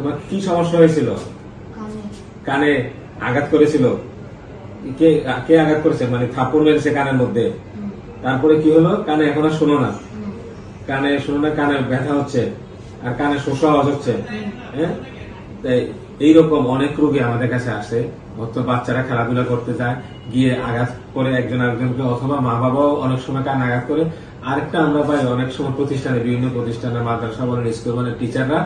তোমার কি সমস্যা হয়েছিল? কানে। কানে আঘাত করেছিল? কে কে আঘাত করেছে? মানে থাপ্পড় মেরেছে কানের মধ্যে? তারপরে কি হলো? কানে এখন আর শোনো না? কানে শোনো না, কানে ব্যথা হচ্ছে আর কানে শোষ আওয়াজ হচ্ছে। হ্যাঁ, তাই এইরকম অনেক রোগী আমাদের কাছে আসে। হয়তো বাচ্চারা খেলাধুলা করতে যায়, গিয়ে আঘাত করে একজন আরেকজনকে, অথবা মা বাবাও অনেক সময় কানে আঘাত করে। আরেকটা আমরা পাই অনেক সময় প্রতিষ্ঠানে, বিভিন্ন প্রতিষ্ঠানে, মাদ্রাসা বলেন, স্কুল বলেন, টিচাররা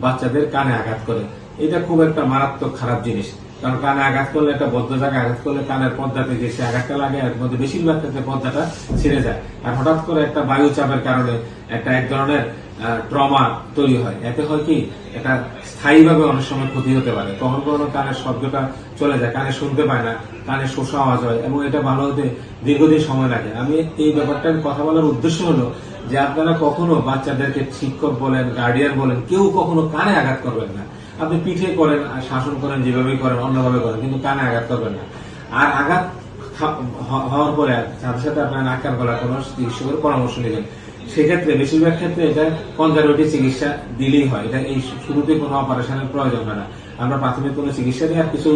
বাচ্চাদের কানে আঘাত করে। এটা খুব একটা মারাত্মক খারাপ জিনিস। কারণ কানে আঘাত করলে, একটা বদ্ধ জায়গায় আঘাত করলে কানের পর্দাতে যে সে আঘাতটা লাগে, এর মধ্যে বেশিরভাগ ক্ষেত্রে পর্দাটা ছিঁড়ে যায়। আর হঠাৎ করে একটা বায়ু চাপের কারণে একটা এক ধরনের ট্রমা তৈরি হয়। এতে হয় কি, এটা স্থায়ীভাবে অনেক সময় ক্ষতি হতে পারে। কখনো কখনো কানের শব্দটা চলে যায়, কানে শুনতে পায় না, কানে শোষা আওয়াজ হয়, এবং এটা ভালো হতে দীর্ঘদিন সময় লাগে। আমি এই ব্যাপারটার কথা বলার উদ্দেশ্য হলো যে আপনারা কখনো বাচ্চাদেরকে, শিক্ষক বলেন, গার্ডিয়ান বলেন, কেউ কখনো কানে আঘাত করবেন না। আপনি পিঠে করেন, শাসন করেন, যেভাবেই করেন, অন্যভাবে করেন, কিন্তু কানে আঘাত করবেন না। আর আঘাত হওয়ার পরে সাথে সাথে আপনার নাক কান গলার কোনো চিকিৎসকের পরামর্শ নেবেন। সেক্ষেত্রে বেশিরভাগ ক্ষেত্রে এটা কনজারভেটিভ চিকিৎসা দিলেই হয়। এটা এই শুরুতে কোনো অপারেশনের প্রয়োজন হয় না। আমরা প্রাথমিক কোনো চিকিৎসা দিয়ে আর কিছু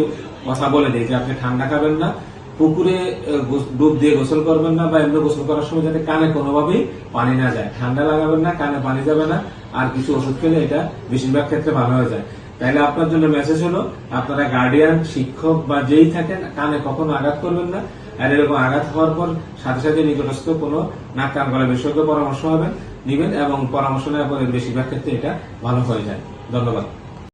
কথা বলে দিই যে আপনি ঠান্ডা খাবেন না, পুকুরে ডুব দিয়ে গোসল করবেন না, বা এমনি গোসল করার সময় যাতে কানে কোনোভাবেই পানি না যায়। ঠান্ডা লাগাবেন না, কানে পানি যাবে না, আর কিছু ওষুধ খেলে এটা বেশিরভাগ ক্ষেত্রে ভালো হয়ে যায়। তাইলে আপনার জন্য মেসেজ হলো, আপনারা গার্ডিয়ান, শিক্ষক বা যেই থাকেন, কানে কখনো আঘাত করবেন না। আর এরকম আঘাত হওয়ার পর সাথে সাথে নিকটস্থ কোনো নাক কান গলা বিশেষজ্ঞ পরামর্শ নিবেন, এবং পরামর্শ নেওয়ার পরে বেশিরভাগ ক্ষেত্রে এটা ভালো হয়ে যায়। ধন্যবাদ।